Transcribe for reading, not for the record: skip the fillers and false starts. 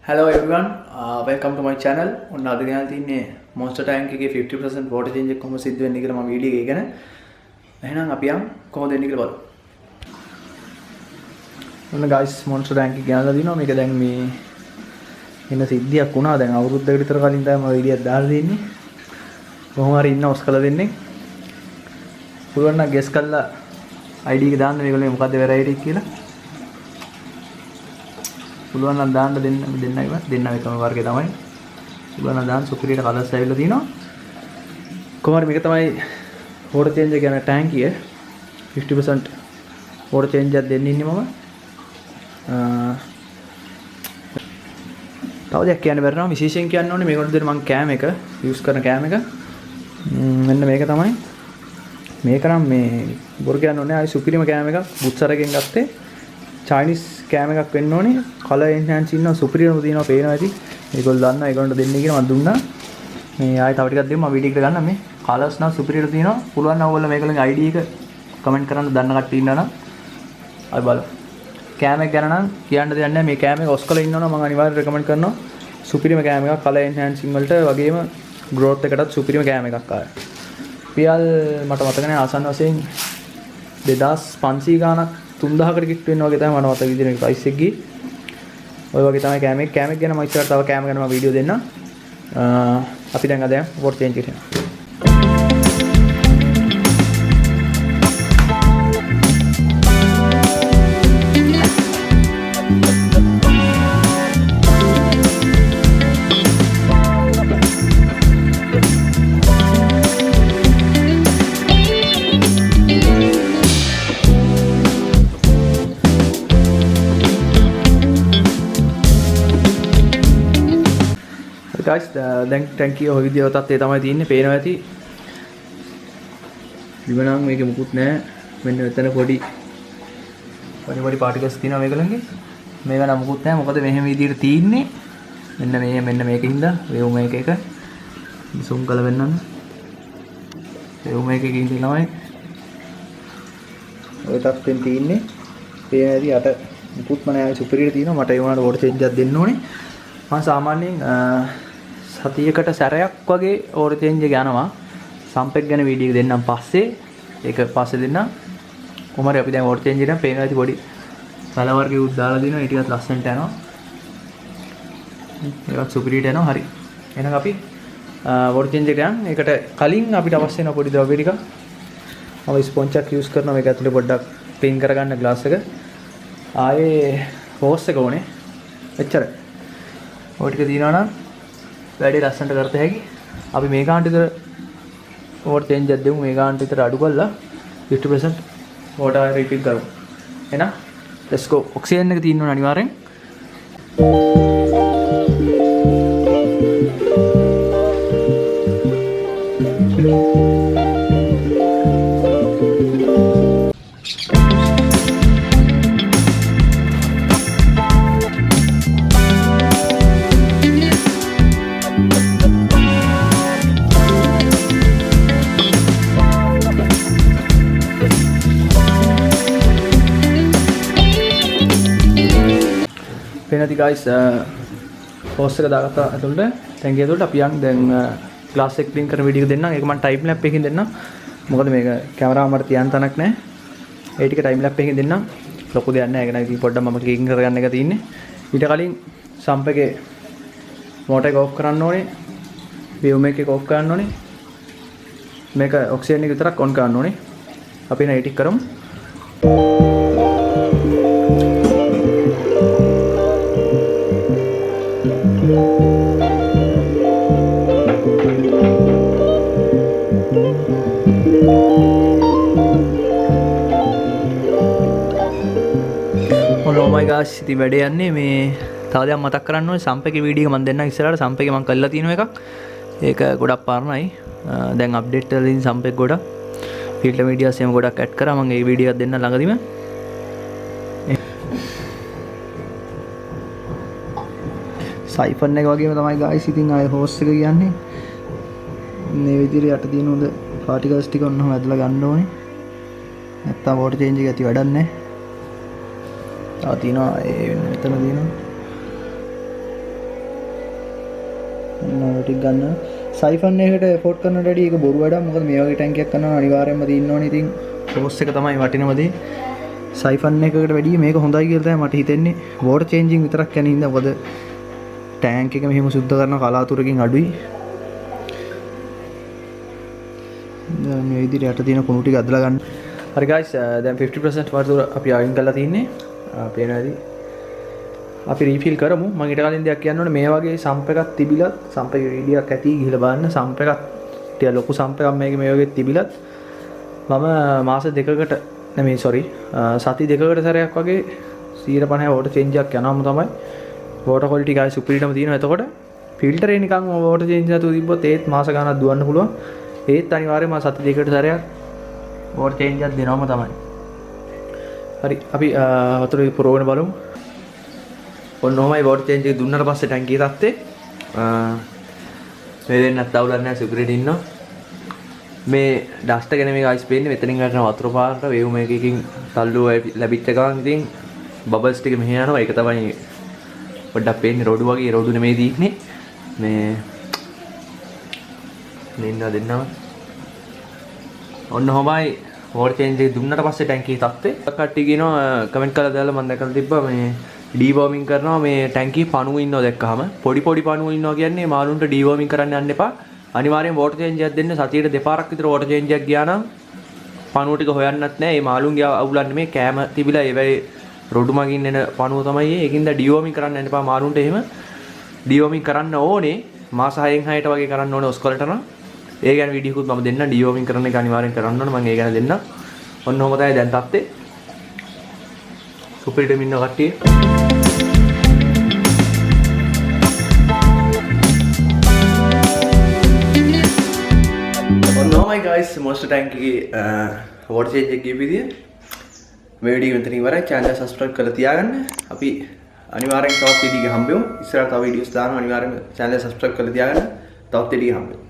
Hello everyone, welcome to my channel. ඔන්න අද ගෙනල්ලා තින්නේ Monster Tank එකේ 50% water change එක කොහොමද සිද්ධ වෙන්නේ කියලා මම වීඩියෝ එකේ ගැන. එහෙනම් අපි යමු කොහොමද වෙන්නේ කියලා බලමු. ඔන්න guys Monster Tank එක ගෙනල්ලා දිනවා. මේක දැන් මේ එන සිද්ධියක් වුණා. දැන් අවුරුද්දකට විතර කලින් තමයි මම වීඩියෝ එකක් දාලා දෙන්නේ. කොහොම හරි ඉන්න ඔස්කලා දෙන්නේ. පුළුවන් නම් guess කරලා ID එක දාන්න මේගොල්ලෝ මොකද්ද variety එක කියලා. පුළුවන් නම් දාන්න දෙන්න එකම වර්ගය තමයි. පුළුවන් නම් දාන්න සුපිරියට කලර්ස් ඇවිල්ලා තිනවා. කොහොම හරි මේක තමයි water change එක යන ටැංකිය 50% water change එකක් දෙන්න ඉන්නේ මම. තව දෙයක් කියන්න බැරිනවා. විශේෂයෙන් කියන්න ඕනේ මේකට දෙන්න මම කෑම එක යූස් කරන කෑම එක. මෙන්න මේක තමයි. මේක නම් මේ බොරු කියන්න ඕනේ ආයි සුපිරිම කෑම එකක් බුත්සරගෙන් ගත්තේ. Chinese කෑම එකක් වෙන්න ඕනේ. color enhance ඉන්නවා සුපිරියම තියෙනවා පේනවා ඇති. ඒගොල්ලෝ දන්නවා ඒගොල්ලන්ට දෙන්නේ කියලා මම දුන්නා. මේ ආයෙ තව ටිකක් දෙමු මම වීඩියෝ එකට ගන්න මේ colors නම් සුපිරියට තියෙනවා. පුළුවන් නම් ඔයගොල්ලෝ මේගොල්ලන්ගේ ID එක කමෙන්ට් කරන්න දන්න කට්ටිය ඉන්නවා නම් අපි බලමු. කෑම එක ගැන නම් කියන්න දෙයක් නැහැ. මේ කෑම එක ඔස්කලා ඉන්නවනම් මම අනිවාර්යයෙන් රෙකමන්ඩ් කරනවා. සුපිරිම කෑම එකක් color enhancing වලට වගේම growth එකටත් සුපිරිම කෑම එකක් ආවා. පියල් මට මතක නැහැ ආසන්න වශයෙන් 2500 ගාණක් 3000කට කිට්ටු වෙනවා වගේ තමයි මට මතක විදිහට මේ ප්‍රයිස් එක ගියේ. ඔය වගේ තමයි කෑම එක ගැන මම ඉස්සරහට තව කෑම ගැන මම වීඩියෝ දෙන්නම්. අපි දැන් අද යමු water change එකට. guys දැන් ටැංකිය ඔය විදිහට තත්ත්වයේ තමයි තියෙන්නේ පේනවා ඇති. ඉවනම් මේකේ මුකුත් නැහැ. මෙන්න මෙතන පොඩි පාටිකල්ස් තියෙනවා මේකලංගේ. මේක නම් මුකුත් නැහැ. මොකද මෙහෙම විදිහට තියෙන්නේ. මෙන්න මේකින්ද වේව් මේක එක. zoom කරලා වෙන්නන්න. වේව් මේකකින් තමයි ඔය තත්ත්වෙන් තියෙන්නේ. පේන ඇති අට මුකුත්ම නැහැ. සුපිරියට තියෙනවා. මට ඒ වුණාට water change එකක් දෙන්න ඕනේ. මම සාමාන්‍යයෙන් සතියකට සැරයක් වගේ water change එක යනවා. සම්පෙක් ගැන වීඩියෝ එක දෙන්නම් පස්සේ. ඒක පස්සේ දෙන්නම්. කොහොම හරි අපි දැන් water change එක පේනවා ඇති පොඩි සල වර්ගයක් උත් දාලා දිනවා. ඒ ටිකත් ලස්සනට යනවා. ඒවත් සුපිරියට යනවා. හරි. එහෙනම් අපි water change එකට යන්. ඒකට කලින් අපිට අවශ්‍ය වෙන පොඩි ද්‍රව්‍ය ටික. මම ස්පොන්ජ් එකක් යූස් කරනවා මේක ඇතුලේ පොඩ්ඩක් ක්ලීන් කරගන්න ග්ලාස් එක. ආයේ හෝස් එක ඕනේ. එච්චරයි. ඔය ටික දිනනවා නම් වැඩි ලස්සනට කරත හැකි. අපි මේ ගානට විතර water change එකක් දෙමු. මේ ගානට විතර අඩු කරලා 50% water refill කරමු. එහෙනම් let's go. ඔක්සිජන් එක තියෙන්න ඕන අනිවාර්යෙන්. පේනති guys හෝස් එක දාගත්තා ඇතුළට ටැංකිය ඇතුළට අපි යන් දැන් ග්ලාස් එක ක්ලීන් කරන වීඩියෝ එක දෙන්නම්. ඒක මම ටයිම් ලැප් එකකින් දෙන්නම්. මොකද මේක කැමරාව මට තියන්න තැනක් නැහැ. ඒ ටික ටයිම් ලැප් එකකින් දෙන්නම්. ලොකු දෙයක් නැහැ. ඒක නම් ඉතින් පොඩ්ඩක් මම ක්ලීන් කරගන්න එක තියෙන්නේ. ඊට කලින් සම්ප් එකේ මෝටර් එක ඕෆ් කරන්න ඕනේ. වේව් මේක එක ඕෆ් කරන්න ඕනේ. මේක ඔක්සිජන් එක විතරක් ඔන් කරන්න ඕනේ. අපි එන ඒ ටික කරමු. oh my gosh ඉතින් වැඩේ යන්නේ මේ තව දෙයක් මතක් කරන්න ඕනේ. සම්ප් එකේ වීඩියෝ එක මම දෙන්නම් ඉස්සරහට. සම්ප් එකේ මම කරලා තියෙන එකක්. ඒක ගොඩක් පාරණයි. දැන් අප්ඩේට් කරලා ඉතින් සම්ප් එක ගොඩක් ෆිල්ටර් මීඩියාස් එහෙම ගොඩක් ඇඩ් කරා. මම ඒ වීඩියෝ එකක් දෙන්න ළඟදිම. සයිෆන් එක වගේම තමයි guys ඉතින් ආයේ හෝස් එක කියන්නේ. මේ විදිහට යට තියෙන හොඳ පාටිකල්ස් ටික ඔන්නම ඇදලා ගන්න ඕනේ. නැත්තම් water change එක ඇති වැඩක් නැහැ. තව තියෙනවා ඒ මෙතන තියෙනවා ටික ගන්න. සයිෆන් එකට එෆෝට් කරන රෙඩි එක බොරු වැඩක්. මොකද මේ වගේ ටැංකියක් කරනවා අනිවාර්යයෙන්ම තියෙන්න ඕනේ. ඉතින් හෝස් එක තමයි වටිනම දේ. සයිෆන් එකකට වැඩිය මේක හොඳයි කියලා තමයි මට හිතෙන්නේ. වෝටර් චේන්ජින් විතරක් යන හින්දා මොකද ටැංක් එක මෙහෙම සුද්ධ කරන කලාතුරකින් අඩුයි. දැන් මේ විදිහට යට තියෙන කුණු ටික අදලා ගන්න. හරි guys දැන් 50% වතුර අපි අයින් කරලා තින්නේ. පේනවාද? අපි රීෆිල් කරමු. මම ඊට කලින් දෙයක් කියන්න ඕනේ. මේ වගේ සම්ප් එකක් තිබිලත් සම්ප් එකේ වීඩියෝක් ඇති ගිහලා බලන්න. සම්ප් එකක් ටික ලොකු සම්ප් එකක් මේකේ මේ වගේ තිබිලත් මම මාස දෙකකට නෙමෙයි sorry සති දෙකකට සැරයක් වගේ 150 වෝටර් චේන්ජ් එකක් යනවාම තමයි වෝටර් ක්වොලිටි ගායි සුපිරිටම තියෙනවා. එතකොට ෆිල්ටර් එක නිකන් වෝටර් චේන්ජ් නැතුව තිබ්බොත් ඒත් මාස ගාණක් දුවන්න පුළුවන්. ඒත් අනිවාර්යයෙන්ම සති දෙකකට සැරයක් වෝටර් චේන්ජ් එකක් දෙනවම තමයි. හරි අපි වතුර පුරවගෙන බලමු. ඔන්න ඔහමයි වෝටර් චේන්ජ් එක දුන්නාට පස්සේ ටැංකිය තත්ත්වේ. මේ දෙන්නත් දවුලක් නැහැ සුපිරිට ඉන්නවා. මේ ඩස්ට් එක නෙමෙයි ගයිස් පේන්නේ මෙතනින් ගන්න වතුර පාරට වේව් මේකකින් තල්ලු ලැබිච්ච ගමන් ඉතින් බබල්ස් ටික මෙහෙ යනවා. ඒක තමයි පොඩ්ඩක් පේන්නේ රොඩු වගේ. රොඩු නෙමෙයි දීන්නේ. මේ දෙන්නම ඔන්න ඔහමයි වෝටර් චේන්ජ් එක දුන්නාට පස්සේ ටැංකිය තත්ත්වේ. කට්ටිය කියනවා කමෙන්ට් කරලා දාලා මම දැකලා තිබ්බා මේ ඩීවර්මින් කරනවා මේ ටැංකිය පණුව ඉන්නවා දැක්කහම පොඩි පණුව ඉන්නවා කියන්නේ මාළුන්ට ඩීවර්මින් කරන්න යන්න එපා. අනිවාර්යෙන් වෝටර් චේන්ජ් එකක් දෙන්න. සතියට දෙපාරක් විතර වෝටර් චේන්ජ් එකක් ගියා නම් පණුව ටික හොයන්නත් නැහැ. මේ මාළුන්ගේ අවුලන්නේ මේ කෑම තිබිලා ඒවයි රොඩු මගින් එන පණුව තමයි ඒ. ඒකින්ද ඩීවර්මින් කරන්න යන්න එපා මාළුන්ට. එහෙම ඩීවර්මින් කරන්න ඕනේ මාස 6න් 6ට වගේ කරන්න ඕනේ ඔස්කොලට නම්. ඒ ගැන වීඩියෝකුත් මම දෙන්න. ඩීවර්මින් කරන එක අනිවාර්යෙන් කරන්න ඕනේ. මම ඒ ගැන දෙන්න. ඔන්න ඔහම තමයි දැන් තත්ත්වේ. සුපිරිටම ඉන්න කට්ටිය. ඔන්නෝමයි guys monster tank එකේ water change එක ගිය විදිය මේ වීඩියෝ මෙතනින් ඉවරයි. channel එක subscribe කරලා තියාගන්න. අපි අනිවාර්යෙන් තවත් වීඩියෝ එක හම්බෙමු. ඉස්සරහ තව වීඩියෝස් දානවා. අනිවාර්යෙන් channel එක subscribe කරලා තියාගන්න. තවත් වීඩියෝ හම්බෙමු.